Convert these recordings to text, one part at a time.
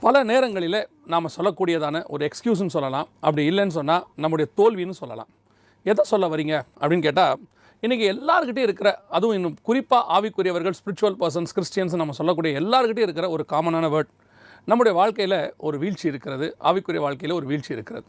பல நேரங்களில் நாம் சொல்லக்கூடியதான ஒரு எக்ஸ்கியூஸ்ன்னு சொல்லலாம், அப்படி இல்லைன்னு சொன்னால் நம்முடைய தோல்வின்னு சொல்லலாம். எதை சொல்ல வரீங்க அப்படின்னு கேட்டால், இன்றைக்கி எல்லாருக்கிட்டே இருக்கிற, அதுவும் இன்னும் குறிப்பாக ஆவிக்குரியவர்கள், ஸ்பிரிச்சுவல் பர்சன்ஸ், கிறிஸ்டியன்ஸ் நம்ம சொல்லக்கூடிய எல்லாருக்கிட்டே இருக்கிற ஒரு காமனான வேர்ட், நம்முடைய வாழ்க்கையில் ஒரு வீழ்ச்சி இருக்கிறது, ஆவிக்குரிய வாழ்க்கையில் ஒரு வீழ்ச்சி இருக்கிறது.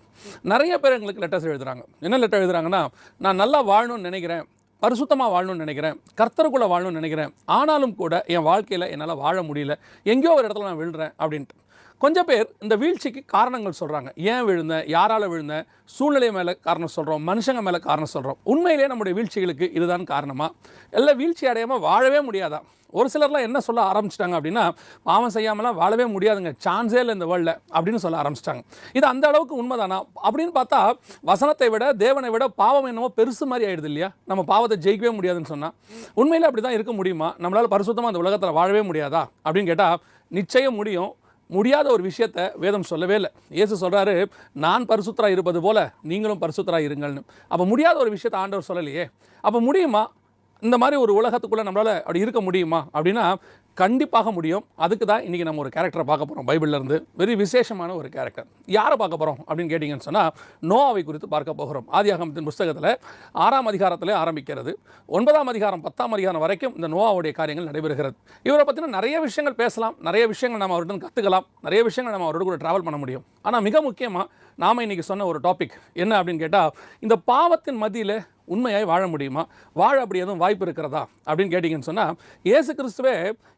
நிறைய பேர் எங்களுக்கு லெட்டர்ஸ் எழுதுகிறாங்க. என்ன லெட்டர் எழுதுகிறாங்கன்னா, நான் நல்லா வாழணும்னு நினைக்கிறேன், பரிசுத்தமாக வாழணும்னு நினைக்கிறேன், கர்த்தருக்குள்ளே வாழணும்னு நினைக்கிறேன், ஆனாலும் கூட என் வாழ்க்கையில் என்னால் வாழ முடியல, எங்கேயோ ஒரு இடத்துல நான் விழுறேன் அப்படின்ட்டு. கொஞ்சம் பேர் இந்த வீழ்ச்சிக்கு காரணங்கள் சொல்கிறாங்க. ஏன் விழுந்தேன், யாரால் விழுந்தேன், சூழ்நிலை மேலே காரணம் சொல்கிறோம், மனுஷங்க மேலே காரணம் சொல்கிறோம். உண்மையிலே நம்முடைய வீழ்ச்சிகளுக்கு இதுதான் காரணமாக? எல்லாம் வீழ்ச்சி அடையாமல் வாழவே முடியாதா? ஒரு சிலர்லாம் என்ன சொல்ல ஆரம்பிச்சிட்டாங்க அப்படின்னா, பாவம் செய்யாமலாம் வாழவே முடியாதுங்க, சான்ஸே இல்லை இந்த வேர்ல்டில் அப்படின்னு சொல்ல ஆரம்பிச்சிட்டாங்க. இது அந்த அளவுக்கு உண்மைதானா அப்படின்னு பார்த்தா, வசனத்தை விட தேவனை விட பாவம் என்னமோ பெருசு மாதிரி ஆகிடுது இல்லையா? நம்ம பாவத்தை ஜெயிக்கவே முடியாதுன்னு சொன்னால் உண்மையில் அப்படி தான் இருக்க முடியுமா? நம்மளால் பரிசுத்தமாக அந்த உலகத்தில் வாழவே முடியாதா அப்படின்னு கேட்டால், நிச்சயம் முடியும். முடியாத ஒரு விஷயத்தை வேதம் சொல்லவே இல்லை. இயேசு சொல்கிறாரு, நான் பரிசுத்தராக இருப்பது போல நீங்களும் பரிசுத்தராக இருங்கள்னு. அப்போ முடியாத ஒரு விஷயத்தை ஆண்டவர் சொல்லலையே. அப்போ முடியுமா? இந்த மாதிரி ஒரு உலகத்துக்குள்ளே நம்மளால் அப்படி இருக்க முடியுமா அப்படின்னா, கண்டிப்பாக முடியும். அதுக்கு தான் இன்றைக்கி நம்ம ஒரு கேரக்டரை பார்க்க போகிறோம். பைபிள்லேருந்து வெரி விசேஷமான ஒரு கேரக்டர். யாரை பார்க்க போகிறோம் அப்படின்னு கேட்டிங்கன்னு சொன்னால், நோவாவை குறித்து பார்க்க போகிறோம். ஆதியாகமத்தின் புஸ்தகத்தில் 6ஆம் அதிகாரத்தில் ஆரம்பிக்கிறது. 9ஆம் அதிகாரம் 10ஆம் அதிகாரம் வரைக்கும் இந்த நோவாவுடைய காரியங்கள் நடைபெறுகிறது. இவரை பற்றின நிறைய விஷயங்கள் பேசலாம், நிறைய விஷயங்கள் நம்ம அவர்கிட்ட கற்றுக்கலாம், நிறைய விஷயங்கள் நம்ம அவரோட கூட ட்ராவல் பண்ண முடியும். ஆனால் மிக முக்கியமாக நாம் இன்றைக்கி சொன்ன ஒரு டாபிக் என்ன அப்படின்னு கேட்டால், இந்த பாவத்தின் மத்தியில் உண்மையாய் வாழ முடியுமா? வாழ அப்படி எதுவும் வாய்ப்பு இருக்கிறதா அப்படின்னு கேட்டிங்கன்னு சொன்னால், இயேசு கிறிஸ்துவே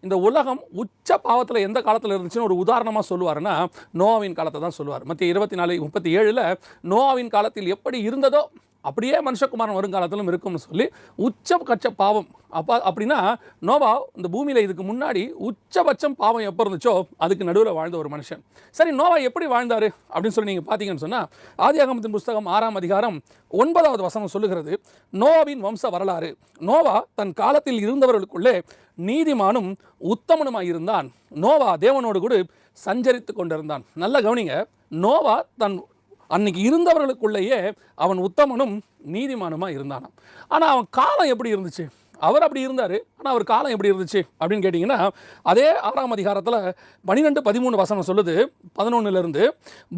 இந்த உலகம் உச்ச பாவத்தில் எந்த காலத்தில் இருந்துச்சுன்னு ஒரு உதாரணமாக சொல்லுவார்னா, நோவாவின் காலத்தை தான் சொல்லுவார். மத்திய 24:37 நோவாவின் காலத்தில் எப்படி இருந்ததோ அப்படியே மனுஷகுமாரன் வருங்காலத்திலும் இருக்கும்னு சொல்லி, உச்சபட்ச பாவம் அப்படின்னா நோவா இந்த பூமியில் இதுக்கு முன்னாடி உச்சபட்சம் பாவம் எப்போ இருந்துச்சோ அதுக்கு நடுவில் வாழ்ந்த ஒரு மனுஷன். சரி, நோவா எப்படி வாழ்ந்தார் அப்படின்னு சொல்லி நீங்கள் பார்த்தீங்கன்னு சொன்னால், ஆதியாகமத்தின் புஸ்தகம் 6ஆம் அதிகாரம் 9வது வசனம் சொல்லுகிறது, நோவாவின் வம்ச வரலாறு. நோவா தன் காலத்தில் இருந்தவர்களுக்குள்ளே நீதிமானும் உத்தமனுமாய் இருந்தான். நோவா தேவனோடு கூட சஞ்சரித்து கொண்டிருந்தான். நல்ல கவனிங்க, நோவா தன் அன்னைக்கு இருந்தவர்களுக்குள்ளேயே அவன் உத்தமனும் நீதிமானுமாக இருந்தானாம். ஆனால் அவன் காலம் எப்படி இருந்துச்சு? அவர் அப்படி இருந்தார், ஆனால் அவர் காலம் எப்படி இருந்துச்சு அப்படின்னு கேட்டிங்கன்னா, அதே 6ஆம் அதிகாரத்தில் 12-13 வசனம் சொல்லுது. 11லிருந்து,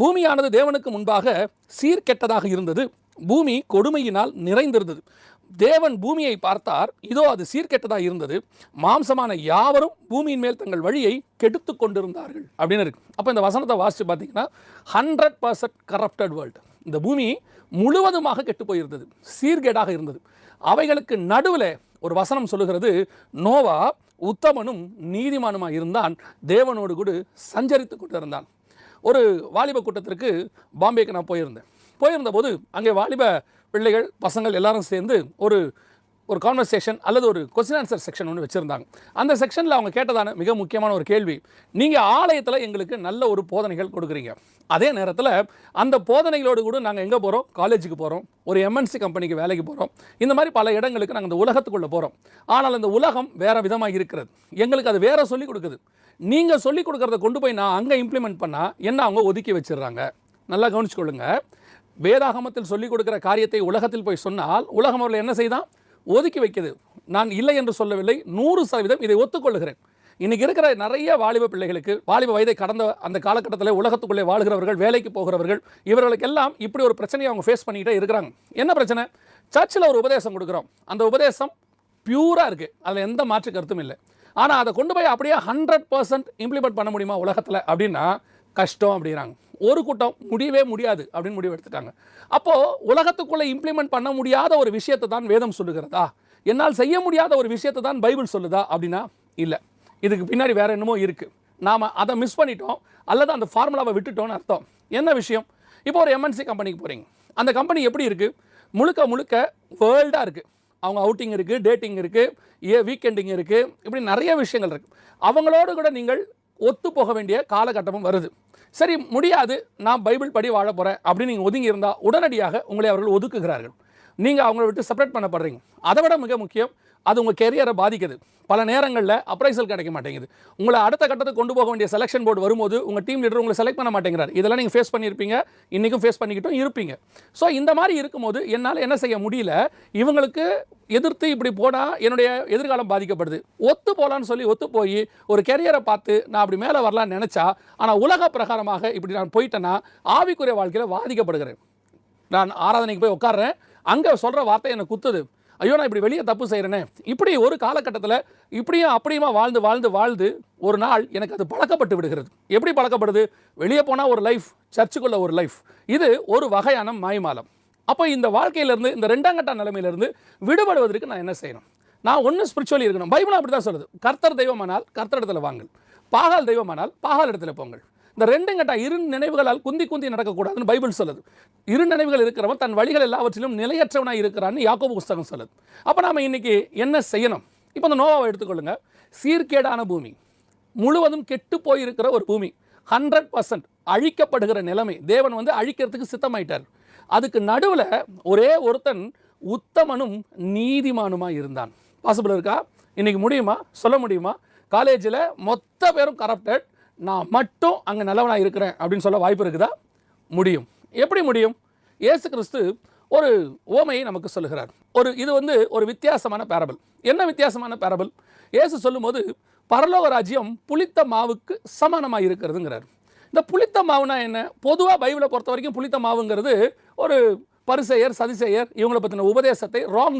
பூமியானது தேவனுக்கு முன்பாக சீர்கெட்டதாக இருந்தது, பூமி கொடுமையினால் நிறைந்திருந்தது. தேவன் பூமியை பார்த்தார், இதோ அது சீர்கெட்டதாக இருந்தது, மாம்சமான யாவரும் பூமியின் மேல் தங்கள் வழியை கெடுத்து கொண்டிருந்தார்கள் அப்படின்னு இருக்கு. அப்போ இந்த வசனத்தை வாசித்து பார்த்தீங்கன்னா, 100% கரப்டட் வேர்ல்டு. இந்த பூமி முழுவதுமாக கெட்டு போயிருந்தது, சீர்கேடாக இருந்தது. அவைகளுக்கு நடுவில் ஒரு வசனம் சொல்லுகிறது, நோவா உத்தமனும் நீதிமானுமாக இருந்தான், தேவனோடு கூட சஞ்சரித்து கொண்டு இருந்தான். ஒரு வாலிப கூட்டத்திற்கு பாம்பேக்கு நான் போயிருந்த போது அங்கே வாலிப பிள்ளைகள், பசங்கள் எல்லாரும் சேர்ந்து ஒரு கான்வர்சேஷன் அல்லது ஒரு கொஸ்டின் ஆன்சர் செக்ஷன் ஒன்று வச்சுருந்தாங்க. அந்த செக்ஷனில் அவங்க கேட்டதான மிக முக்கியமான ஒரு கேள்வி, நீங்கள் ஆலயத்தில் எங்களுக்கு நல்ல ஒரு போதனைகள் கொடுக்குறீங்க, அதே நேரத்தில் அந்த போதனைகளோடு கூட நாங்கள் எங்கே போகிறோம்? காலேஜுக்கு போகிறோம், ஒரு MNC கம்பெனிக்கு வேலைக்கு போகிறோம், இந்த மாதிரி பல இடங்களுக்கு நாங்கள் இந்த உலகத்துக்குள்ளே போகிறோம். ஆனால் இந்த உலகம் வேறு விதமாக இருக்கிறது, எங்களுக்கு அது வேறு சொல்லிக் கொடுக்குது. நீங்கள் சொல்லிக் கொடுக்குறத கொண்டு போய் நான் அங்கே இம்ப்ளிமெண்ட் பண்ணால் என்ன அவங்க ஒதுக்கி வச்சிடுறாங்க. நல்லா கவனிச்சுக்கொள்ளுங்க, வேதாகமத்தில் சொல்லிக் கொடுக்குற காரியத்தை உலகத்தில் போய் சொன்னால் உலகம் அவர்கள் என்ன செய்தான்? ஒதுக்கி வைக்குது. நான் இல்லை என்று சொல்லவில்லை, 100% இதை ஒத்துக்கொள்ளுகிறேன். இன்றைக்கி இருக்கிற நிறைய வாலிப பிள்ளைகளுக்கு, வாலிப வயதை கடந்த அந்த காலகட்டத்தில் உலகத்துக்குள்ளே வாழ்கிறவர்கள், வேலைக்கு போகிறவர்கள், இவர்களுக்கெல்லாம் இப்படி ஒரு பிரச்சனையை அவங்க ஃபேஸ் பண்ணிக்கிட்டே இருக்கிறாங்க. என்ன பிரச்சனை? சர்ச்சில் ஒரு உபதேசம் கொடுக்குறோம், அந்த உபதேசம் பியூராக இருக்குது, அதில் எந்த மாற்று கருத்தும் இல்லை. ஆனால் அதை கொண்டு போய் அப்படியே 100% இம்ப்ளிமெண்ட் பண்ண முடியுமா உலகத்தில் அப்படின்னா கஷ்டம் அப்படிங்கிறாங்க. ஒரு கூட்டம் முடியவே முடியாது அப்படின்னு முடிவு எடுத்துட்டாங்க. அப்போது உலகத்துக்குள்ளே இம்ப்ளிமெண்ட் பண்ண முடியாத ஒரு விஷயத்தை தான் வேதம் சொல்லுகிறதா? என்னால் செய்ய முடியாத ஒரு விஷயத்தை தான் பைபிள் சொல்லுதா அப்படின்னா இல்லை. இதுக்கு பின்னாடி வேறு என்னமோ இருக்குது, நாம் அதை மிஸ் பண்ணிட்டோம் அல்லது அந்த ஃபார்முலாவை விட்டுட்டோன்னு அர்த்தம். என்ன விஷயம்? இப்போ ஒரு MNC கம்பெனிக்கு போகிறீங்க, அந்த கம்பெனி எப்படி இருக்குது? முழுக்க முழுக்க வேர்ல்டாக இருக்குது. அவங்க அவுட்டிங் இருக்குது, டேட்டிங் இருக்குது, வீக்கெண்டிங் இருக்குது, இப்படி நிறைய விஷயங்கள் இருக்குது. அவங்களோடு கூட நீங்கள் ஒத்து போக வேண்டிய காலகட்டமும் வருது. சரி, முடியாது, நான் பைபிள் படி வாழ போகிறேன் அப்படின்னு நீங்கள் ஒதுங்கி இருந்தால் உடனடியாக உங்களை அவர்கள் ஒதுக்குகிறார்கள். நீங்கள் அவங்கள விட்டு செப்பரேட் பண்ணப்படுறீங்க. அதை விட மிக முக்கியம், அது உங்கள் கெரியரை பாதிக்குது. பல நேரங்களில் அப்ரைசல் கிடைக்க மாட்டேங்குது. உங்களை அடுத்த கட்டத்துக்கு கொண்டு போக வேண்டிய செலெக்ஷன் போர்டு வரும்போது உங்கள் டீம் லீடர் உங்களை செலக்ட் பண்ண மாட்டேங்கிறார். இதெல்லாம் நீங்கள் ஃபேஸ் பண்ணியிருப்பீங்க, இன்றைக்கும் ஃபேஸ் பண்ணிக்கிட்டும் இருப்பீங்க. ஸோ இந்த மாதிரி இருக்கும்போது என்னால் என்ன செய்ய முடியல, இவங்களுக்கு எதிர்த்து இப்படி போனால் என்னுடைய எதிர்காலம் பாதிக்கப்படுது, ஒத்து போகலான்னு சொல்லி ஒத்து போய் ஒரு கெரியரை பார்த்து நான் அப்படி மேலே வரலான்னு நினச்சா, ஆனால் உலக பிரகாரமாக இப்படி நான் போயிட்டேன்னா ஆவிக்குரிய வாழ்க்கையில் பாதிக்கப்படுகிறேன். நான் ஆராதனைக்கு போய் உட்கார்றேன், அங்கே சொல்கிற வார்த்தை என்னை குத்துது, ஐயோ நான் இப்படி வெளியே தப்பு செய்கிறேனே. இப்படி ஒரு காலகட்டத்தில் இப்படியும் அப்படியுமா வாழ்ந்து வாழ்ந்து வாழ்ந்து ஒரு நாள் எனக்கு அது பழக்கப்பட்டு விடுகிறது. எப்படி பழக்கப்படுது? வெளியே போனால் ஒரு லைஃப், சர்ச்சுக்குள்ள ஒரு லைஃப். இது ஒரு வகையான மாய்மாலம். அப்போ இந்த வாழ்க்கையிலேருந்து, இந்த ரெண்டாம் கட்ட நிலைமையிலேருந்து விடுபடுவதற்கு நான் என்ன செய்யணும்? நான் ஒன்று ஸ்பிரிச்சுவலி இருக்கணும். பைபிள் அப்படி தான் சொல்லுது, கர்த்தர் தெய்வமானால் கர்த்தர் இடத்துல வாங்கள், பாகால் தெய்வமானால் பாகால் இடத்துல போங்கள். இந்த ரெண்டும் கட்ட இரு நினைவுகளால் குந்தி குந்தி நடக்கக்கூடாதுன்னு பைபிள் சொல்லுது. இரு நினைவுகள் இருக்கிறவன் தன் வழிகள் எல்லாவற்றிலும் நிலையற்றவனாக இருக்கிறான்னு யாக்கோபு புஸ்தகம் சொல்லுது. அப்போ நாம் இன்றைக்கி என்ன செய்யணும்? இப்போ இந்த நோவாவை எடுத்துக்கொள்ளுங்க. சீர்கேடான பூமி, முழுவதும் கெட்டு போயிருக்கிற ஒரு பூமி, 100% அழிக்கப்படுகிற நிலைமை. தேவன் அழிக்கிறதுக்கு சித்தமாயிட்டார். அதுக்கு நடுவில் ஒரே ஒருத்தன் உத்தமனும் நீதிமானுமாக இருந்தான். பாசிபிள் இருக்கா? இன்றைக்கி முடியுமா? சொல்ல முடியுமா? காலேஜில் மொத்த பேரும் கரப்டட், நான் மட்டும் அங்கே நல்லவனாக இருக்கிறேன் அப்படின்னு சொல்ல வாய்ப்பு இருக்குதா? முடியும். எப்படி முடியும்? இயேசு கிறிஸ்து ஒரு ஓமையை நமக்கு சொல்லுகிறார். இது ஒரு வித்தியாசமான பேரபிள். என்ன வித்தியாசமான பேரபிள்? இயேசு சொல்லும்போது பரலோக ராஜ்யம் புளித்த மாவுக்கு சமானமாக இருக்கிறதுங்கிறார். இந்த புளித்த மாவுனா என்ன? பொதுவாக பைபிளை பொறுத்த வரைக்கும் புளித்த மாவுங்கிறது ஒரு பரிசேயர், சதிசேயர் இவங்களை பற்றின உபதேசத்தை, ராங்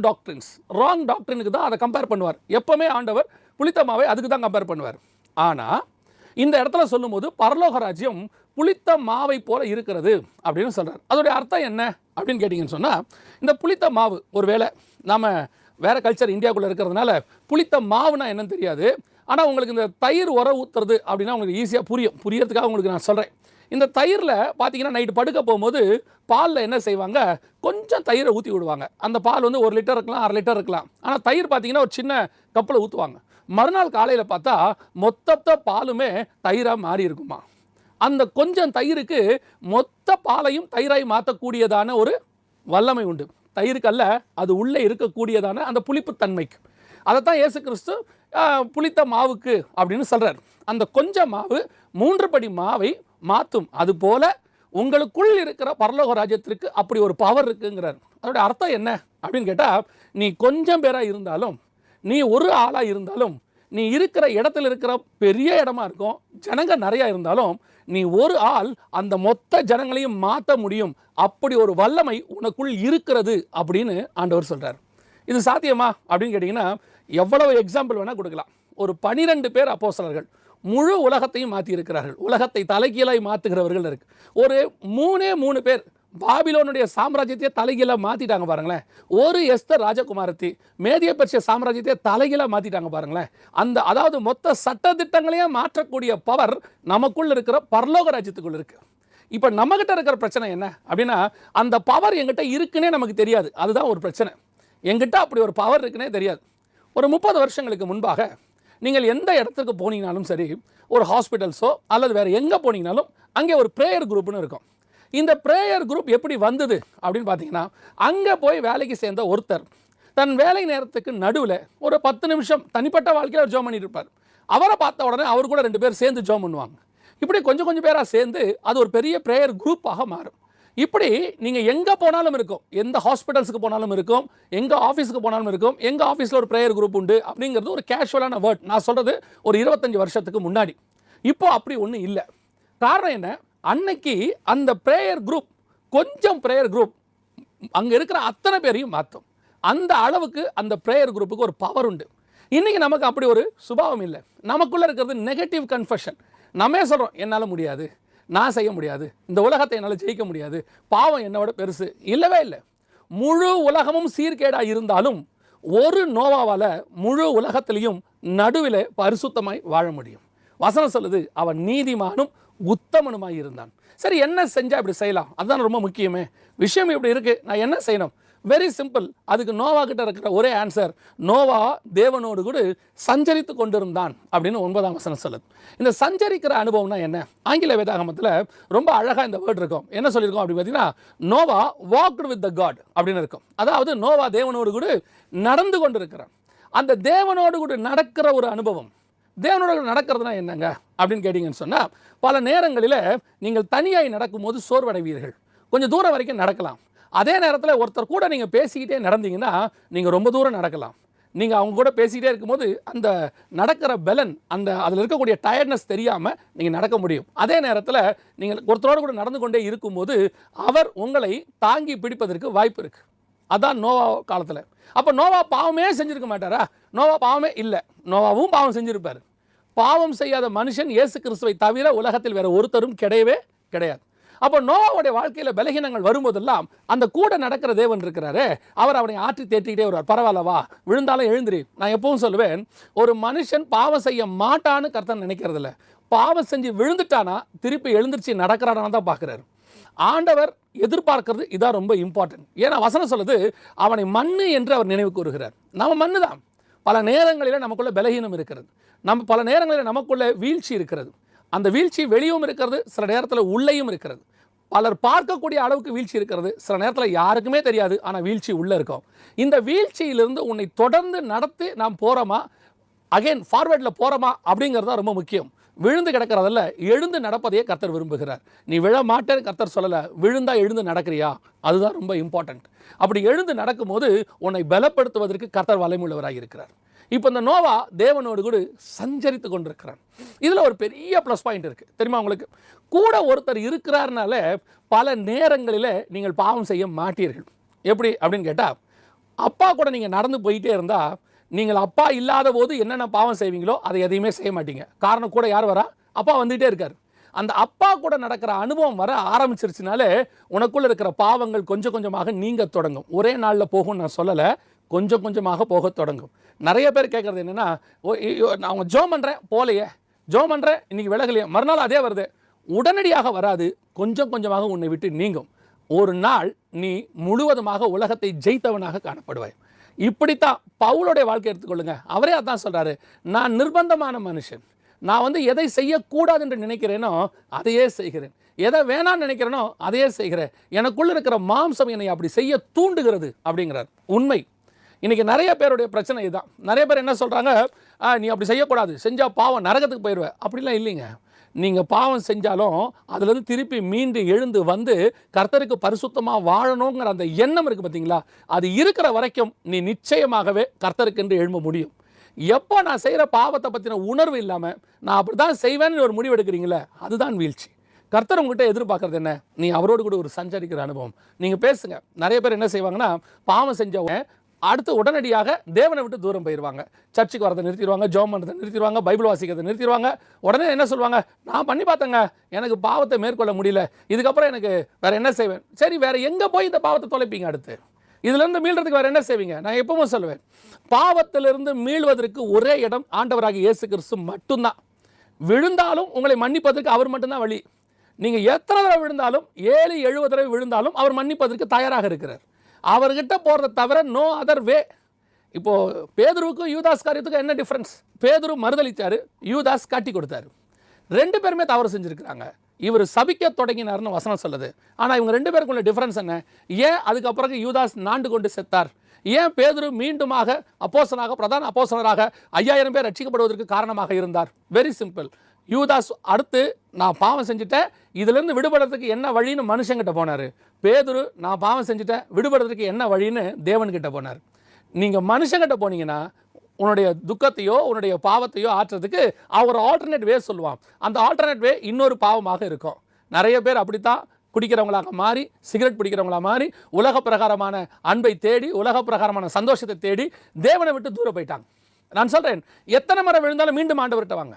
டாக்டரினுக்கு தான் அதை கம்பேர் பண்ணுவார். எப்போவுமே ஆண்டவர் புளித்த மாவை அதுக்கு தான் கம்பேர் பண்ணுவார். ஆனால் இந்த இடத்துல சொல்லும்போது பரலோக ராஜ்யம் புளித்த மாவை போல இருக்கிறது அப்படின்னு சொல்கிறார். அதோடைய அர்த்தம் என்ன அப்படின்னு கேட்டிங்கன்னு சொன்னால், இந்த புளித்த மாவு, ஒருவேளை நாம் வேறு கல்ச்சர் இந்தியாவுக்குள்ளே இருக்கிறதுனால புளித்த மாவுனா என்னன்னு தெரியாது. ஆனால் உங்களுக்கு இந்த தயிர் உர ஊற்றுறது அப்படின்னா உங்களுக்கு ஈஸியாக புரியறதுக்காக உங்களுக்கு நான் சொல்கிறேன். இந்த தயிரில் பார்த்தீங்கன்னா நைட்டு படுக்க போகும்போது பாலில் என்ன செய்வாங்க, கொஞ்சம் தயிரை ஊற்றி விடுவாங்க. அந்த பால் 1 லிட்டர் இருக்கலாம், 1/2 லிட்டர் இருக்கலாம். ஆனால் தயிர் பார்த்தீங்கன்னா ஒரு சின்ன கப்பில் ஊற்றுவாங்க. மறுநாள் காலையில் பார்த்தா மொத்த பாலுமே தயிராக மாறி இருக்குமா. அந்த கொஞ்சம் தயிருக்கு மொத்த பாலையும் தயிராய் மாற்றக்கூடியதான ஒரு வல்லமை உண்டு. தயிருக்கு அல்ல, அது உள்ளே இருக்கக்கூடியதான அந்த புளிப்புத்தன்மைக்கு. அதைத்தான் இயேசு கிறிஸ்து புளித்த மாவுக்கு அப்படின்னு சொல்கிறார். அந்த கொஞ்சம் மாவு 3 படி மாவை மாற்றும். அதுபோல் உங்களுக்குள் இருக்கிற பரலோக ராஜ்யத்திற்கு அப்படி ஒரு பவர் இருக்குங்கிறார். அதோடைய அர்த்தம் என்ன அப்படின்னு கேட்டால், நீ கொஞ்சம் பேராக இருந்தாலும், நீ ஒரு ஆளாக இருந்தாலும், நீ இருக்கிற இடத்துல இருக்கிற பெரிய இடமா இருக்கும், ஜனங்க நிறையா இருந்தாலும், நீ ஒரு ஆள் அந்த மொத்த ஜனங்களையும் மாற்ற முடியும். அப்படி ஒரு வல்லமை உனக்குள் இருக்கிறது அப்படின்னு ஆண்டவர் சொல்கிறார். இது சாத்தியமா அப்படின்னு கேட்டிங்கன்னா, எவ்வளவு எக்ஸாம்பிள் வேணால் கொடுக்கலாம். ஒரு 12 பேர் அப்போஸ்தலர்கள் முழு உலகத்தையும் மாற்றி இருக்கிறார்கள். உலகத்தை தலைகீழாய் மாற்றுகிறவர்கள் இருக்கு. ஒரு 3 பேர் பாபிலோனுடைய சாம்ராஜ்யத்தையே தலைகீழாக மாற்றிட்டாங்க பாருங்களேன். ஒரு எஸ்தர் ராஜகுமாரத்தி மேதிய பெர்ஷிய சாம்ராஜ்யத்தையே தலைகீழாக மாற்றிட்டாங்க பாருங்களேன். அதாவது மொத்த சட்டத்திட்டங்களையே மாற்றக்கூடிய பவர் நமக்குள் இருக்கிற பரலோக ராஜ்யத்துக்குள் இருக்கு. இப்போ நம்மகிட்ட இருக்கிற பிரச்சனை என்ன அப்படின்னா, அந்த பவர் எங்கிட்ட இருக்குன்னே நமக்கு தெரியாது. அதுதான் ஒரு பிரச்சனை. எங்கிட்ட அப்படி ஒரு பவர் இருக்குன்னே தெரியாது. ஒரு 30 வருஷங்களுக்கு முன்பாக நீங்கள் எந்த இடத்துக்கு போனீங்கனாலும் சரி, ஒரு ஹாஸ்பிட்டல்ஸோ அல்லது வேறு எங்கே போனீங்கனாலும் அங்கே ஒரு ப்ரேயர் குரூப்னு இருக்கும். இந்த ப்ரேயர் குரூப் எப்படி வந்தது அப்படின்னு பார்த்தீங்கன்னா, அங்கே போய் வேலைக்கு சேர்ந்த ஒருத்தர் தன் வேலை நேரத்துக்கு நடுவில் ஒரு 10 நிமிஷம் தனிப்பட்ட வாழ்க்கையில் ஜோம் பண்ணிட்டு இருப்பார். அவரை பார்த்த உடனே அவர் கூட 2 பேர் சேர்ந்து ஜோம் பண்ணுவாங்க. இப்படி கொஞ்சம் பேராக சேர்ந்து அது ஒரு பெரிய ப்ரேயர் குரூப்பாக மாறும். இப்படி நீங்கள் எங்கே போனாலும் இருக்கும், எந்த ஹாஸ்பிட்டல்ஸுக்கு போனாலும் இருக்கும், எங்கே ஆஃபீஸுக்கு போனாலும் இருக்கும், எங்கள் ஆஃபீஸில் ஒரு ப்ரேயர் குரூப் உண்டு அப்படிங்கிறது ஒரு கேஷுவலான வேர்ட். நான் சொல்கிறது ஒரு 25 வருஷத்துக்கு முன்னாடி. இப்போ அப்படி ஒன்றும் இல்லை. காரணம் என்ன? அன்னைக்கு அந்த ப்ரேயர் குரூப், கொஞ்சம் ப்ரேயர் குரூப் அங்கே இருக்கிற அத்தனை பேரையும் மாற்றும். அந்த அளவுக்கு அந்த ப்ரேயர் குரூப்புக்கு ஒரு பவர் உண்டு. இன்றைக்கி நமக்கு அப்படி ஒரு சுபாவம் இல்லை. நமக்குள்ளே இருக்கிறது நெகட்டிவ் கன்ஃபெஷன். நம்மே சொல்கிறோம், என்னால் முடியாது, நான் செய்ய முடியாது, இந்த உலகத்தை என்னால் ஜெயிக்க முடியாது, பாவம் என்னோட பெருசு. இல்லவே இல்லை. முழு உலகமும் சீர்கேடாக இருந்தாலும் ஒரு நோவாவால் முழு உலகத்திலையும் நடுவில் பரிசுத்தமாய் வாழ முடியும். வசனம் சொல்லுது, அவன் நீதிமானும் உத்தமனுமாய் இருந்தான். சரி, என்ன செஞ்சால் இப்படி செய்யலாம்? அதுதான் ரொம்ப முக்கியமே. விஷயம் இப்படி இருக்குது, நான் என்ன செய்யணும்? Very simple. அதுக்கு நோவா கிட்ட இருக்கிற ஒரே ஆன்சர், நோவா தேவனோடு கூட சஞ்சரித்து கொண்டிருந்தான் அப்படின்னு 9ஆம் வசனம் சொல்லுது. இந்த சஞ்சரிக்கிற அனுபவம்னா என்ன? ஆங்கில வேதாகமத்தில் ரொம்ப அழகாக இந்த வேர்ட் இருக்கும். என்ன சொல்லியிருக்கோம் அப்படி பார்த்தீங்கன்னா, Noah walked with the God அப்படின்னு இருக்கும். அதாவது நோவா தேவனோடு கூட நடந்து கொண்டிருக்கிறான். அந்த தேவனோடு கூட நடக்கிற ஒரு அனுபவம். தேவனோடு கூட நடக்கிறதுனா என்னங்க அப்படின்னு கேட்டிங்கன்னு சொன்னால், பல நேரங்களில் நீங்கள் தனியாய் நடக்கும்போது சோர்வடைவீர்கள். கொஞ்சம் தூரம் வரைக்கும் நடக்கலாம். அதே நேரத்தில் ஒருத்தர் கூட நீங்கள் பேசிக்கிட்டே நடந்தீங்கன்னா நீங்கள் ரொம்ப தூரம் நடக்கலாம். நீங்கள் அவங்க கூட பேசிக்கிட்டே இருக்கும்போது அந்த நடக்கிற பலன், அந்த அதில் இருக்கக்கூடிய டயர்ட்னஸ் தெரியாமல் நீங்கள் நடக்க முடியும். அதே நேரத்தில் நீங்கள் ஒருத்தரோடு கூட நடந்து கொண்டே இருக்கும்போது அவர் உங்களை தாங்கி பிடிப்பதற்கு வாய்ப்பு இருக்குது. அதான் நோவா காலத்தில். அப்போ நோவா பாவமே செஞ்சுருக்க மாட்டாரா? நோவா பாவமே இல்லை, நோவாவும் பாவம் செஞ்சுருப்பார். பாவம் செய்யாத மனுஷன் இயேசு கிறிஸ்துவை தவிர உலகத்தில் வேறு ஒருத்தரும் கிடையவே கிடையாது. அப்போ நோவாவுடைய வாழ்க்கையில் பலகீனங்கள் வரும்போதெல்லாம் அந்த கூட நடக்கிற தேவன் இருக்கிறாரே, அவர் அவனை ஆற்றி தேற்றிக்கிட்டே வருவார். பரவாயில்லவா, விழுந்தாலும் எழுந்திரி. நான் எப்பவும் சொல்லுவேன், ஒரு மனுஷன் பாவம் செய்ய மாட்டான்னு கர்த்தர் நினைக்கிறது இல்லை, பாவம் செஞ்சு விழுந்துட்டானா திருப்பி எழுந்திருச்சு நடக்கிறான்னு தான் பார்க்குறாரு. ஆண்டவர் எதிர்பார்க்கறது இதான் ரொம்ப இம்பார்ட்டன்ட். ஏன்னா வசனம் சொல்லுது, அவனை மண்ணு என்று அவர் நினைவு கூறுகிறார். நம்ம மண்ணு தான். பல நேரங்களில் நமக்குள்ள பலகீனம் இருக்கிறது, பல நேரங்களில் நமக்குள்ள வீழ்ச்சி இருக்கிறது. அந்த வீழ்ச்சி வெளியும் இருக்கிறது, சில நேரத்தில் உள்ளேயும் இருக்கிறது. பலர் பார்க்கக்கூடிய அளவுக்கு வீழ்ச்சி இருக்கிறது, சில நேரத்தில் யாருக்குமே தெரியாது, ஆனால் வீழ்ச்சி உள்ளே இருக்கும். இந்த வீழ்ச்சியிலிருந்து உன்னை தொடர்ந்து நடத்தி நாம் போகிறோமா, அகைன் ஃபார்வேர்டில் போகிறோமா அப்படிங்கிறது தான் ரொம்ப முக்கியம். விழுந்து கிடக்கிறதில்ல, எழுந்து நடப்பதையே கர்த்தர் விரும்புகிறார். நீ விழ மாட்டேன்னு கர்த்தர் சொல்லலை, விழுந்தா எழுந்து நடக்கிறியா, அதுதான் ரொம்ப இம்பார்ட்டன்ட். அப்படி எழுந்து நடக்கும்போது உன்னை பலப்படுத்துவதற்கு கர்த்தர் வல்லமையுள்ளவராக இருக்கிறார். இப்போ இந்த நோவா தேவனோடு கூட சஞ்சரித்து கொண்டிருக்கிறான். இதில் ஒரு பெரிய ப்ளஸ் பாயிண்ட் இருக்குது தெரியுமா உங்களுக்கு? கூட ஒருத்தர் இருக்கிறாருனால பல நேரங்களில் நீங்கள் பாவம் செய்ய மாட்டீர்கள். எப்படி அப்படின்னு கேட்டால், அப்பா கூட நீங்கள் நடந்து போயிட்டே இருந்தால், நீங்கள் அப்பா இல்லாத போது என்னென்ன பாவம் செய்வீங்களோ அதை எதையுமே செய்ய மாட்டீங்க. காரணம் கூட யார் வரா? அப்பா வந்துகிட்டே இருக்கார். அந்த அப்பா கூட நடக்கிற அனுபவம் வர ஆரம்பிச்சிருச்சுனாலே உனக்குள்ள இருக்கிற பாவங்கள் கொஞ்சம் கொஞ்சமாக நீங்க தொடங்கும். ஒரே நாளில் போகும் நான் சொல்லலை, கொஞ்சம் கொஞ்சமாக போக தொடங்கும். நிறைய பேர் கேட்குறது என்னென்னா, நான் அவங்க ஜோம் பண்ணுறேன் போலையே, ஜோம் பண்ணுறேன் இன்றைக்கி விலகலையே, மறுநாள் அதே வருது. உடனடியாக வராது, கொஞ்சம் கொஞ்சமாக உன்னை விட்டு நீங்கும். ஒரு நாள் நீ முழுவதுமாக உலகத்தை ஜெயித்தவனாக காணப்படுவாய். இப்படித்தான் பவுலுடைய வாழ்க்கை எடுத்துக்கொள்ளுங்க. அவரே அதான் சொல்கிறாரு, நான் நிர்பந்தமான மனுஷன். நான் எதை செய்யக்கூடாது என்று நினைக்கிறேனோ அதையே செய்கிறேன், எதை வேணான்னு நினைக்கிறேனோ அதையே செய்கிறேன், எனக்குள்ள இருக்கிற மாம்சம் என்னை அப்படி செய்ய தூண்டுகிறது அப்படிங்கிறார். உண்மை. இன்றைக்கி நிறைய பேருடைய பிரச்சனை இதுதான். நிறைய பேர் என்ன சொல்கிறாங்க, நீ அப்படி செய்யக்கூடாது, செஞ்சால் பாவம் நரகத்துக்கு போயிடுவேன். அப்படிலாம் இல்லைங்க. நீங்கள் பாவம் செஞ்சாலும் அதுலேருந்து திருப்பி மீண்டு எழுந்து வந்து கர்த்தருக்கு பரிசுத்தமாக வாழணுங்கிற அந்த எண்ணம் இருக்குது பார்த்தீங்களா, அது இருக்கிற வரைக்கும் நீ நிச்சயமாகவே கர்த்தருக்கென்று எழும்ப முடியும். எப்போ நான் செய்கிற பாவத்தை பற்றின உணர்வு இல்லாமல் நான் அப்படி தான் செய்வேன்னு ஒரு முடிவு எடுக்கிறீங்களே, அதுதான் வீழ்ச்சி. கர்த்தர் உங்கள்கிட்ட எதிர்பார்க்கறது என்ன? நீ அவரோடு கூட ஒரு சஞ்சரிக்கிற அனுபவம். நீங்கள் பேசுங்க. நிறைய பேர் என்ன செய்வாங்கன்னா, பாவம் செஞ்சவங்க அடுத்து உடனடியாக தேவனை விட்டு தூரம் போயிடுவாங்க. சர்ச்சுக்கு வரதை நிறுத்திடுவாங்க, ஜோம் பண்ணுறதை நிறுத்திடுவாங்க, பைபிள் வாசிக்கிறதை நிறுத்திடுவாங்க. உடனே என்ன சொல்லுவாங்க, நான் பண்ணி பார்த்தேங்க, எனக்கு பாவத்தை மேற்கொள்ள முடியல, இதுக்கப்புறம் எனக்கு வேறு என்ன செய்வேன்? சரி, வேறு எங்கே போய் இந்த பாவத்தை தொலைப்பீங்க? அடுத்து இதிலிருந்து மீள்றதுக்கு வேறு என்ன செய்வீங்க? நான் எப்பவும் சொல்லுவேன், பாவத்திலிருந்து மீள்வதற்கு ஒரே இடம் ஆண்டவராகிய இயேசு கிறிஸ்து மட்டும்தான். விழுந்தாலும் உங்களை மன்னிப்பதற்கு அவர் மட்டும்தான் வழி. நீங்கள் எத்தனை தடவை விழுந்தாலும், 7-70 தடவை விழுந்தாலும் அவர் மன்னிப்பதற்கு தயாராக இருக்கிறார். அவர்கிட்ட போகிறத தவிர நோ அதர் வே. இப்போது பேதுருவுக்கும் யூதாஸ் காரியத்துக்கும் என்ன டிஃப்ரென்ஸ்? பேதுரு மறுதளித்தார், யூதாஸ் காட்டி கொடுத்தாரு. 2 பேருமே தவறு செஞ்சுருக்கிறாங்க. இவர் சபிக்க தொடங்கினார்னு வசனம் சொல்லுது. ஆனால் இவங்க 2 பேருக்குள்ள டிஃப்ரென்ஸ் என்ன? ஏன் அதுக்கப்புறம் யூதாஸ் நாண்டு கொண்டு செத்தார்? ஏன் பேதுரு மீண்டுமாக அப்போஸ்தலனாக, பிரதான அப்போஸ்தலராக 5000 பேர் ரட்சிக்கப்படுவதற்கு காரணமாக இருந்தார்? Very simple. யூதாஸ் அடுத்து நான் பாவம் செஞ்சுட்டேன், இதிலேருந்து விடுபடுறதுக்கு என்ன வழின்னு மனுஷங்கிட்ட போனார். பேதுரு நான் பாவம் செஞ்சுட்டேன், விடுபடுறதுக்கு என்ன வழின்னு தேவன்கிட்ட போனார். நீங்கள் மனுஷங்கிட்ட போனீங்கன்னா உன்னுடைய துக்கத்தையோ உன்னுடைய பாவத்தையோ ஆற்றுறதுக்கு அவர் ஆல்டர்னேட் வே சொல்லுவான். அந்த ஆல்டர்னேட் வே இன்னொரு பாவமாக இருக்கும். நிறைய பேர் அப்படித்தான் குடிக்கிறவங்களாக மாறி, சிகரெட் பிடிக்கிறவங்களாக மாறி, உலக பிரகாரமான அன்பை தேடி, உலக பிரகாரமான சந்தோஷத்தை தேடி தேவனை விட்டு தூரம் போயிட்டாங்க. நான் சொல்கிறேன், எத்தனை முறை விழுந்தாலும் மீண்டும் ஆண்டவர்கிட்ட வாங்க,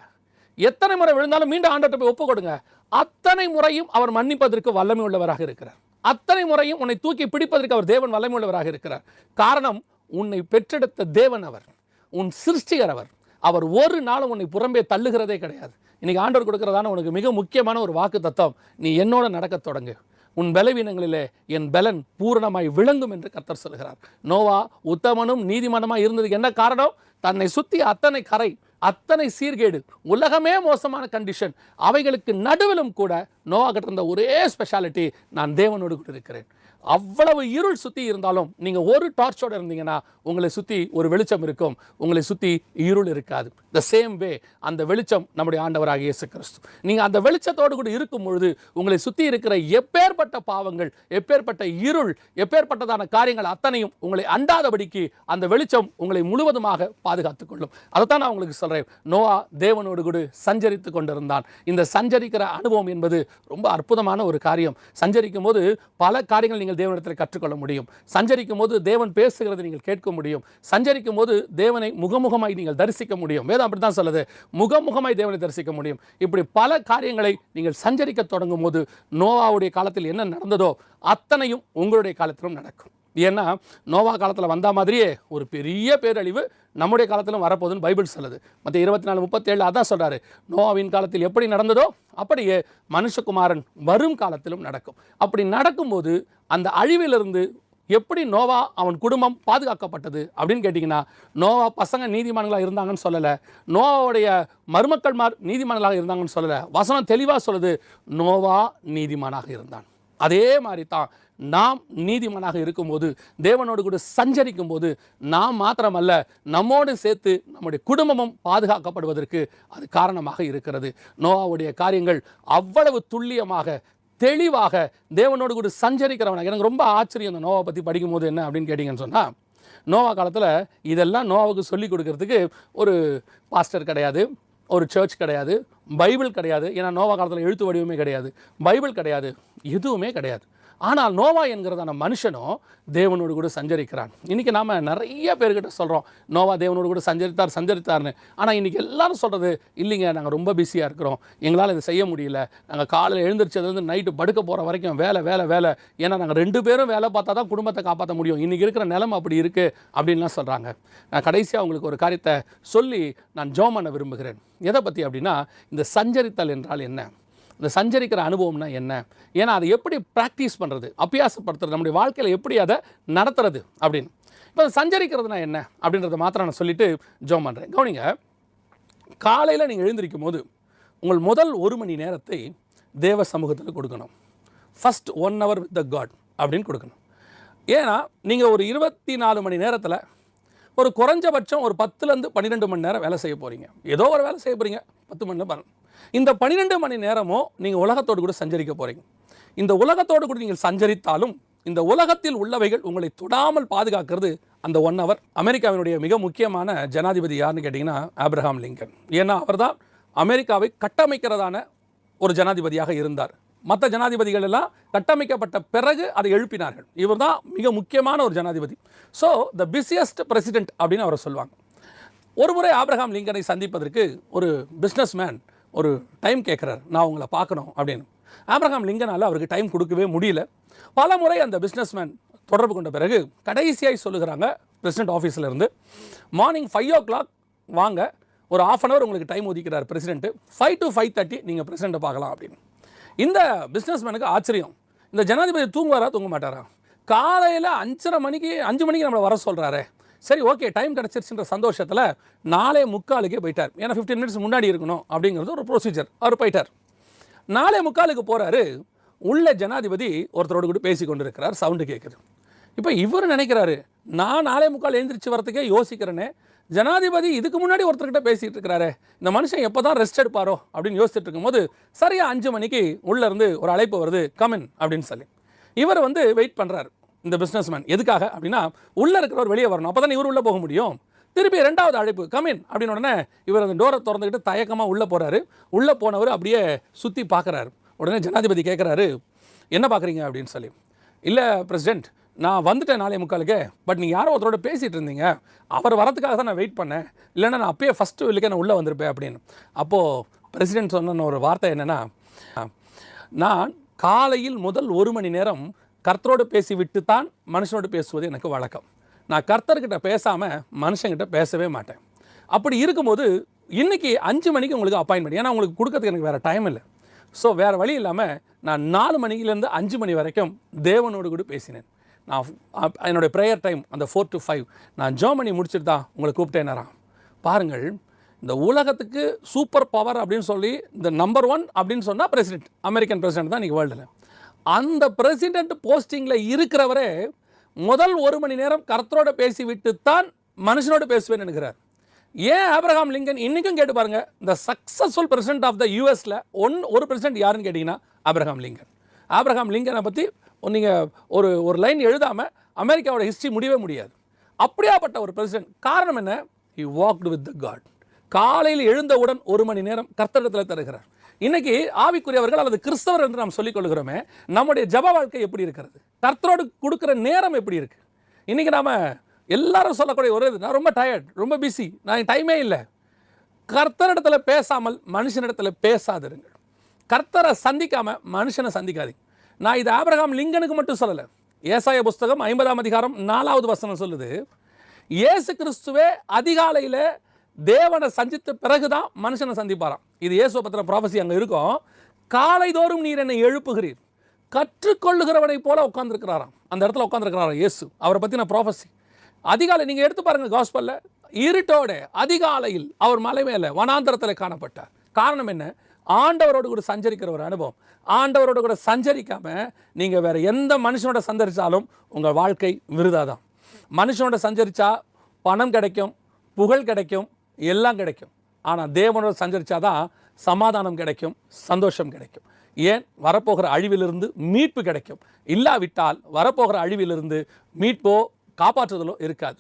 எத்தனை முறை விழுந்தாலும் மீண்டும் ஆண்டவர்கிட்ட போய் ஒப்பு கொடுங்க. அத்தனை முறையும் அவர் மன்னிப்பதற்கு வல்லமை உள்ளவராக இருக்கிறார். அத்தனை முறையும் உன்னை தூக்கி பிடிப்பதற்கு அவர் தேவன் வல்லமை உள்ளவராக இருக்கிறார். காரணம், உன்னை பெற்றெடுத்த தேவன் அவர், உன் சிருஷ்டிகர் அவர். அவர் ஒரு நாளும் உன்னை புறம்பே தள்ளுகிறதே கிடையாது. இன்னைக்கு ஆண்டவர் கொடுக்கிறதான உனக்கு மிக முக்கியமான ஒரு வாக்கு தத்துவம், நீ என்னோட நடக்க தொடங்கு, உன் பலவீனங்களிலே என் பலன் பூரணமாய் விளங்கும் என்று கர்த்தர் சொல்கிறார். நோவா உத்தமனும் நீதிமானுமாய் இருந்ததுக்கு என்ன காரணம்? தன்னை சுற்றி அத்தனை கரை, அத்தனை சீர்கேடு, உலகமே மோசமான கண்டிஷன், அவைகளுக்கு நடுவிலும் கூட நோவா கிட்ட இருந்த ஒரே ஸ்பெஷாலிட்டி, நான் தேவனோடு கூட இருக்கிறேன். அவ்வளவு இருள் சுற்றி இருந்தாலும் நீங்கள் ஒரு டார்ச்சோடு இருந்தீங்கன்னா உங்களை சுற்றி ஒரு வெளிச்சம் இருக்கும், உங்களை சுற்றி இருள் இருக்காது. த சேம் வே அந்த வெளிச்சம் நம்முடைய ஆண்டவராக இயேசு கிறிஸ்து. நீங்கள் அந்த வெளிச்சத்தோடு கூட இருக்கும் பொழுது உங்களை சுற்றி இருக்கிற எப்பேற்பட்ட பாவங்கள், எப்பேற்பட்ட இருள், எப்பேற்பட்டதான காரியங்கள் அத்தனையும் உங்களை அண்டாதபடிக்கு அந்த வெளிச்சம் உங்களை முழுவதுமாக பாதுகாத்துக் கொள்ளும். அதைத்தான் நான் உங்களுக்கு சொல்கிறேன். நோவா தேவனோடு கூட சஞ்சரித்து கொண்டிருந்தான். இந்த சஞ்சரிக்கிற அனுபவம் என்பது ரொம்ப அற்புதமான ஒரு காரியம். சஞ்சரிக்கும் போது பல காரியங்கள் நீங்கள் தேவனிடத்தில் கற்றுக்கொள்ள முடியும். சஞ்சரிக்கும் போது தேவன் பேசுகிறதை நீங்கள் கேட்க முடியும். சஞ்சரிக்கும் போது தேவனை முகமுகமாய் நீங்கள் தரிசிக்க முடியும். வேதம் அப்படித்தான் சொல்லுது, முகமுகமாய் தேவனை தரிசிக்க முடியும். இப்படி பல காரியங்களை நீங்கள் சஞ்சரிக்க தொடங்கும் போது நோவாவுடைய காலத்தில் என்ன நடந்ததோ அத்தனையும் உங்களுடைய காலத்திலும் நடக்கும். ஏன்னா நோவா காலத்தில் வந்த மாதிரியே ஒரு பெரிய பேரழிவு நம்முடைய காலத்திலும் வரப்போகுதுன்னு பைபிள் சொல்லுது. மற்ற 24:37 அதான் சொல்கிறாரு, நோவாவின் காலத்தில் எப்படி நடந்ததோ அப்படியே மனுஷகுமாரன் வரும் காலத்திலும் நடக்கும். அப்படி நடக்கும்போது அந்த அழிவிலிருந்து எப்படி நோவா அவன் குடும்பம் பாதுகாக்கப்பட்டது அப்படின்னு கேட்டிங்கன்னா, நோவா பசங்க நீதிமான்களாக இருந்தாங்கன்னு சொல்லலை, நோவாவுடைய மருமக்கள்மார் நீதிமான்களாக இருந்தாங்கன்னு சொல்லலை. வசனம் தெளிவாக சொல்லுது, நோவா நீதிமானாக இருந்தான். அதே மாதிரி தான் நாம் நீதிமானாக இருக்கும்போது, தேவனோடு கூட சஞ்சரிக்கும் போது, நாம் மாத்திரமல்ல நம்மோடு சேர்த்து நம்முடைய குடும்பமும் பாதுகாக்கப்படுவதற்கு அது காரணமாக இருக்கிறது. நோவாவுடைய காரியங்கள் அவ்வளவு துல்லியமாக தெளிவாக தேவனோடு கூட சஞ்சரிக்கிறவனாக. எனக்கு ரொம்ப ஆச்சரியம் இந்த நோவா பற்றி படிக்கும் போது. என்ன அப்படின்னு கேட்டிங்கன்னு சொன்னால், நோவா காலத்தில் இதெல்லாம் நோவாவுக்கு சொல்லிக் கொடுக்கறதுக்கு ஒரு பாஸ்டர் கிடையாது, ஒரு சர்ச் கிடையாது, பைபிள் கிடையாது. ஏன்னா நோவா காலத்தில் எழுத்து வடிவமே கிடையாது, பைபிள் கிடையாது, எதுவுமே கிடையாது. ஆனால் நோவா என்கிறதான மனுஷனும் தேவனோடு கூட சஞ்சரிக்கிறான். இன்றைக்கி நாம் நிறைய பேர்கிட்ட சொல்கிறோம் நோவா தேவனோடு கூட சஞ்சரித்தார்னு. ஆனால் இன்றைக்கி எல்லாரும் சொல்கிறது, இல்லைங்க நாங்கள் ரொம்ப பிஸியாக இருக்கிறோம், எங்களால் இதை செய்ய முடியல, நாங்கள் காலையில் எழுந்திரிச்சதுலேருந்து நைட்டு படுக்க போகிற வரைக்கும் வேலை வேலை வேலை, ஏன்னா நாங்கள் 2 பேரும் வேலை பார்த்தா தான் குடும்பத்தை காப்பாற்ற முடியும், இன்றைக்கி இருக்கிற நிலைமை அப்படி இருக்குது அப்படின்லாம் சொல்கிறாங்க. நான் கடைசியாக உங்களுக்கு ஒரு காரியத்தை சொல்லி நான் ஜெபம் பண்ண விரும்புகிறேன். எதை பற்றி அப்படின்னா, இந்த சஞ்சரித்தல் என்றால் என்ன, இந்த சஞ்சரிக்கிற அனுபவம்னா என்ன, ஏன்னா அதை எப்படி ப்ராக்டிஸ் பண்ணுறது, அபியாசப்படுத்துறது, நம்முடைய வாழ்க்கையில் எப்படி அதை நடத்துறது அப்படின்னு. இப்போ சஞ்சரிக்கிறதுனா என்ன அப்படின்றத மாத்திரம் நான் சொல்லிவிட்டு ஜெபம் பண்ணுறேன். கவனிங்க, காலையில் நீங்கள் எழுந்திருக்கும் போது உங்கள் முதல் 1 மணி நேரத்தை தேவ சமூகத்தில் கொடுக்கணும். First 1 hour with the God அப்படின்னு கொடுக்கணும். ஏன்னா நீங்கள் ஒரு 24 மணி நேரத்தில் ஒரு குறைஞ்சபட்சம் ஒரு 10லேருந்து 12 மணி நேரம் வேலை செய்ய போகிறீங்க. ஏதோ ஒரு வேலை செய்ய போகிறீங்க, 10 மணி நேரம். இந்த 12 மணி நேரமும் நீங்கள் உலகத்தோடு கூட சஞ்சரிக்க போகிறீங்க. இந்த உலகத்தோடு கூட நீங்கள் சஞ்சரித்தாலும் இந்த உலகத்தில் உள்ளவைகள் உங்களை தொடாமல் பாதுகாக்கிறது அந்த 1 hour. அமெரிக்காவினுடைய மிக முக்கியமான ஜனாதிபதி யாருன்னு கேட்டிங்கன்னா ஆப்ரஹாம் லிங்கன். ஏன்னா அவர் தான் அமெரிக்காவை கட்டமைக்கிறதான ஒரு ஜனாதிபதியாக இருந்தார். மற்ற ஜனாதிபதிகள் எல்லாம் கட்டமைக்கப்பட்ட பிறகு அதை எழுப்பினார்கள். இவர் தான் மிக முக்கியமான ஒரு ஜனாதிபதி. ஸோ த பிஸியஸ்ட் பிரசிடென்ட் அப்படின்னு அவரை சொல்லுவாங்க. ஒரு முறை ஆப்ரஹாம் லிங்கனை சந்திப்பதற்கு ஒரு பிஸ்னஸ் மேன் ஒரு டைம் கேட்குறார், நான் உங்களை பார்க்கணும் அப்படின்னு. ஆப்ரஹாம் லிங்கனால் அவருக்கு டைம் கொடுக்கவே முடியல. பல முறை அந்த பிஸ்னஸ் மேன் தொடர்பு கொண்ட பிறகு கடைசியாய் சொல்லுகிறாங்க பிரசிடென்ட் ஆஃபீஸில் இருந்து, மார்னிங் 5 o'clock வாங்க, ஒரு 1/2 hour உங்களுக்கு டைம் ஒதுக்கிறார் பிரசிடென்ட்டு, 5 to 5:30 நீங்கள் பிரசிடென்ட்டை பார்க்கலாம் அப்படின்னு. இந்த பிஸ்னஸ் மேனுக்கு ஆச்சரியம், இந்த ஜனாதிபதி தூங்குவாரா தூங்க மாட்டாரா, காலையில் 5:30 மணிக்கு 5 மணிக்கு நம்மளை வர சொல்கிறாரு, சரி ஓகே டைம் கிடச்சிருச்சுன்ற சந்தோஷத்தில் 4:45 போயிட்டார். ஏன்னா 15 minutes முன்னாடி இருக்கணும் அப்படிங்கிறது ஒரு ப்ரொசீஜர். அவர் போயிட்டார். 4:45 போகிறாரு. உள்ள ஜனாதிபதி ஒருத்தரோடு கூட பேசி கொண்டு இருக்கிறார், சவுண்டு கேட்குது. இப்போ இவர் நினைக்கிறாரு, நான் 4:45 எழுந்திரிச்சு வரத்துக்கே யோசிக்கிறேனே, ஜனாதிபதி இதுக்கு முன்னாடி ஒருத்தர்கிட்ட பேசிகிட்டு இருக்கிறாரு, இந்த மனுஷன் எப்போ தான் ரெஸ்ட் எடுப்பாரோ அப்படின்னு யோசிச்சுட்டு இருக்கும்போது சரியாக 5 மணிக்கு உள்ளேருந்து ஒரு அழைப்பு வருது, கமின் அப்படின்னு சொல்லி. இவர் வெயிட் பண்ணுறாரு. இந்த பிஸ்னஸ்மேன் எதுக்காக அப்படின்னா, உள்ளே இருக்கிறவர் வெளியே வரணும், அப்போ தான் இவர் உள்ளே போக முடியும். திருப்பி 2வது அழைப்பு கமின் அப்படின்னு உடனே இவர் அந்த டோரை திறந்துக்கிட்டு தயக்கமாக உள்ளே போகிறாரு. உள்ளே போனவர் அப்படியே சுற்றி பார்க்குறாரு. உடனே ஜனாதிபதி கேட்குறாரு, என்ன பார்க்குறீங்க அப்படின்னு சொல்லி. இல்லை பிரசிடென்ட், நான் வந்துட்டேன் 4:45, பட் நீங்கள் யாரோ ஒருத்தரோட பேசிகிட்டு இருந்தீங்க, அவர் வரதுக்காக தான் நான் வெயிட் பண்ணேன், இல்லைன்னா நான் அப்பயே ஃபஸ்ட்டு இல்லைக்கே நான் உள்ளே வந்திருப்பேன் அப்படின்னு. அப்போது பிரசிடென்ட் சொன்ன ஒரு வார்த்தை என்னென்னா, நான் காலையில் முதல் 1 மணி நேரம் கர்த்தரோடு பேசிவிட்டு தான் மனுஷனோடு பேசுவது எனக்கு வழக்கம். நான் கர்த்தர்கிட்ட பேசாமல் மனுஷங்கிட்ட பேசவே மாட்டேன். அப்படி இருக்கும்போது இன்றைக்கி 5 மணிக்கு உங்களுக்கு அப்பாயின்மெண்ட், ஏன்னா உங்களுக்கு கொடுக்கறதுக்கு எனக்கு வேறு டைம் இல்லை. ஸோ வேறு வழி இல்லாமல் நான் 4 மணிலேருந்து 5 மணி வரைக்கும் தேவனோடு கூட பேசினேன். நான் என்னுடைய ப்ரேயர் டைம் அந்த 4 to 5 நான் ஜெபம் பண்ணி முடிச்சுட்டு தான் உங்களை கூப்பிட்டேனாராம். பாருங்கள், இந்த உலகத்துக்கு சூப்பர் பவர் அப்படின்னு சொல்லி இந்த நம்பர் 1 அப்படின்னு சொன்னால் பிரசிடென்ட், அமெரிக்கன் பிரசிடென்ட் தான் இன்றைக்கி வேர்ல்டில். அந்த பிரசிடென்ட் போஸ்டிங்கில் இருக்கிறவரே முதல் 1 மணி நேரம் கர்த்தரோட பேசிவிட்டு தான் மனுஷனோட பேசுவேன்னு நினைக்கிறார். ஏன் ஆபிரகாம் லிங்கன் இன்றைக்கும் கேட்டு பாருங்க, இந்த சக்ஸஸ்ஃபுல் பிரசிடென்ட் ஆஃப் த யூஎஸில் ஒரு பிரசிடென்ட் யாருன்னு கேட்டிங்கன்னா ஆபிரகாம் லிங்கன். ஆபிரகாம் லிங்கனை பற்றி நீங்கள் ஒரு லைன் எழுதாமல் அமெரிக்காவோட ஹிஸ்ட்ரி முடியவே முடியாது. அப்படியாப்பட்ட ஒரு பிரசிடென்ட். காரணம் என்ன? He walked with the God. காலையில் எழுந்தவுடன் 1 மணி நேரம் கர்த்தரிடத்தில் தருகிறார். இன்னைக்கு ஆவிக்குரியவர்கள் அல்லது கிறிஸ்தவர் என்று நாம் சொல்லிக் கொள்கிறோமே, நம்முடைய ஜப வாழ்க்கை எப்படி இருக்கிறது? கர்த்தரோடு கொடுக்குற நேரம் எப்படி இருக்கு? இன்னைக்கு நாம எல்லாரும் சொல்லக்கூடிய ஒரு இது, நான் ரொம்ப டயர்ட், ரொம்ப பிஸி, நான் டைமே இல்லை. கர்த்தரிடத்தில் பேசாமல் மனுஷனிடத்தில் பேசாதிருங்கள். கர்த்தரை சந்திக்காம மனுஷனை சந்திக்காதீங்க. நான் இது ஆபிரகாம் லிங்கனுக்கு மட்டும் சொல்லலை. ஏசாயா புஸ்தகம் 50ஆம் அதிகாரம் 4வது வசனம் சொல்லுது, இயேசு கிறிஸ்துவே அதிகாலையில் தேவனை சந்தித்த பிறகுதான் மனுஷனை சந்திப்பாராம். இது இயேசு பத்திர ப்ராபசி அங்கே இருக்கும். காலைதோறும் நீர் என்னை எழுப்புகிறீர், கற்றுக்கொள்ளுகிறவனை போல உட்கார்ந்துருக்கிறாராம். அந்த இடத்துல உட்கார்ந்துருக்கிறாராம் இயேசு. அவரை பற்றின ப்ராபசி அதிகாலை நீங்கள் எடுத்து பாருங்க. காஸ்பல்ல இருட்டோட அதிகாலையில் அவர் மலை மேலே வனாந்தரத்தில் காணப்பட்டார். காரணம் என்ன? ஆண்டவரோடு கூட சஞ்சரிக்கிற ஒரு அனுபவம். ஆண்டவரோடு கூட சஞ்சரிக்காம நீங்கள் வேற எந்த மனுஷனோட சஞ்சரித்தாலும் உங்கள் வாழ்க்கை விருதாதான். மனுஷனோட சஞ்சரித்தா பணம் கிடைக்கும், புகழ் கிடைக்கும், எல்லாம் கிடைக்கும். ஆனால் தேவனோட சஞ்சரித்தாதான் சமாதானம் கிடைக்கும், சந்தோஷம் கிடைக்கும். ஏன்? வரப்போகிற அழிவிலிருந்து மீட்பு கிடைக்கும். இல்லாவிட்டால் வரப்போகிற அழிவிலிருந்து மீட்போ காப்பாற்றுதலோ இருக்காது.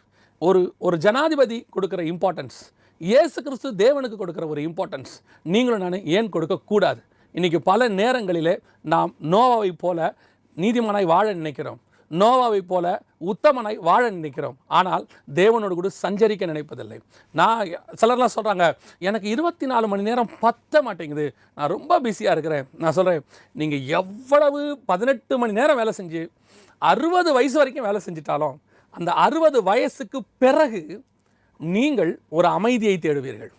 ஒரு ஜனாதிபதி கொடுக்குற இம்பார்ட்டன்ஸ், இயேசு கிறிஸ்து தேவனுக்கு கொடுக்குற ஒரு இம்பார்ட்டன்ஸ் நீங்களும் நான் ஏன் கொடுக்கக்கூடாது? இன்றைக்கி பல நேரங்களிலே நாம் நோவாவை போல நீதிமானாய் வாழ நினைக்கிறோம், நோவாவை போல உத்தமனாய் வாழ நினைக்கிறோம். ஆனால் தேவனோடு கூட சஞ்சரிக்க நினைப்பதில்லை. நான் சிலர்லாம் சொல்கிறாங்க, எனக்கு 24 மணி நேரம் பத்த மாட்டேங்குது, நான் ரொம்ப பிஸியாக இருக்கிறேன். நான் சொல்கிறேன், நீங்கள் எவ்வளவு 18 மணி நேரம் வேலை செஞ்சு 60 வயசு வரைக்கும் வேலை செஞ்சிட்டாலும் அந்த 60 வயசுக்கு பிறகு நீங்கள் ஒரு அமைதியை தேடுவீர்கள்,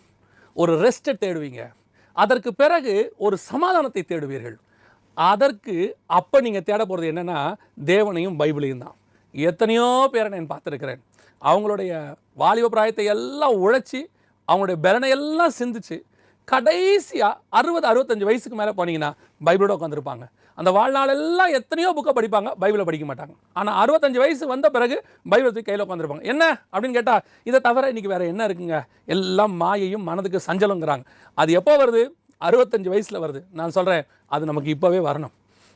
ஒரு ரெஸ்ட்டை தேடுவீங்க. அதற்கு பிறகு ஒரு சமாதானத்தை தேடுவீர்கள். அதற்கு அப்போ நீங்கள் தேட போகிறது என்னென்னா தேவனையும் பைபிளையும் தான். எத்தனையோ பேரை நான் பார்த்துருக்கிறேன், அவங்களுடைய வாலிப பிராயத்தை எல்லாம் உழைச்சி அவங்களுடைய பலனை எல்லாம் சிந்திச்சு கடைசியாக 60-65 வயசுக்கு மேலே போனீங்கன்னா பைபிளோட உட்காந்துருப்பாங்க. அந்த வாழ்நாள் எல்லாம் எத்தனையோ புக்கை படிப்பாங்க, பைபிளை படிக்க மாட்டாங்க. ஆனால் 65 வயசு வந்த பிறகு பைபிளை தூக்கி கையில் உட்காந்துருப்பாங்க. என்ன அப்படின்னு கேட்டால், இதை தவிர இன்றைக்கி வேறு என்ன இருக்குங்க, எல்லாம் மாயையும் மனதுக்கு சஞ்சலங்கிறாங்க. அது எப்போ வருது? 65 வயசில் வருது. நான் சொல்கிறேன், அது நமக்கு இப்போவே வரணும்,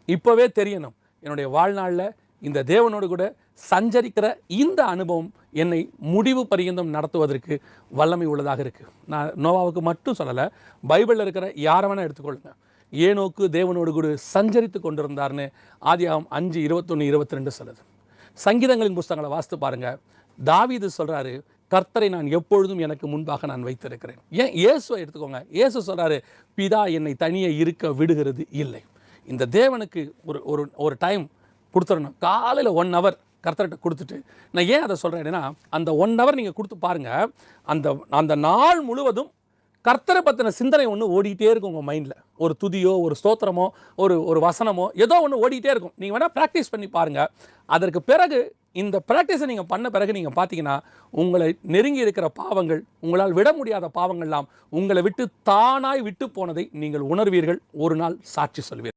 இப்போவே தெரியணும். என்னுடைய வாழ்நாளில் இந்த தேவனோடு கூட சஞ்சரிக்கிற இந்த அனுபவம் என்னை முடிவு பரியந்தம் நடத்துவதற்கு வல்லமை உள்ளதாக இருக்குது. நான் நோவாவுக்கு மட்டும் சொல்லலை, பைபிளில் இருக்கிற யாரை வேணால் எடுத்துக்கொள்ளுங்க. ஏனோக்கு தேவனோடு கூட சஞ்சரித்து கொண்டிருந்தார்னு ஆதியாகமம் 5:21-22 சொல்லுது. சங்கீதங்களின் புஸ்தகங்களை வாசித்து பாருங்கள். தாவீது சொல்கிறாரு, கர்த்தரை நான் எப்பொழுதும் எனக்கு முன்பாக நான் வைத்திருக்கிறேன். ஏன்? இயேசுவை எடுத்துக்கோங்க. இயேசு சொல்கிறாரு, பிதா என்னை தனியே இருக்க விடுகிறது இல்லை. இந்த தேவனுக்கு ஒரு டைம் கொடுத்துடணும். காலையில் 1 hour கர்த்தர்கிட்ட கொடுத்துட்டு, நான் ஏன் அதை சொல்கிறேன்னா, அந்த 1 hour நீங்கள் கொடுத்து பாருங்கள், அந்த நாள் முழுவதும் கர்த்தரை பற்றின சிந்தனை ஒன்று ஓடிக்கிட்டே இருக்கும் உங்கள் மைண்டில். ஒரு துதியோ, ஒரு ஸ்தோத்திரமோ, ஒரு வசனமோ, ஏதோ ஒன்று ஓடிக்கிட்டே இருக்கும். நீங்கள் வேணால் ப்ராக்டிஸ் பண்ணி பாருங்கள். அதற்கு பிறகு இந்த ப்ராக்டிஸை நீங்கள் பண்ண பிறகு நீங்கள் பார்த்தீங்கன்னா, உங்களை நெருங்கி இருக்கிற பாவங்கள், உங்களால் விட முடியாத பாவங்கள்லாம் உங்களை விட்டு தானாய் விட்டு போனதை நீங்கள் உணர்வீர்கள். ஒரு நாள் சாட்சி சொல்வீர்கள்.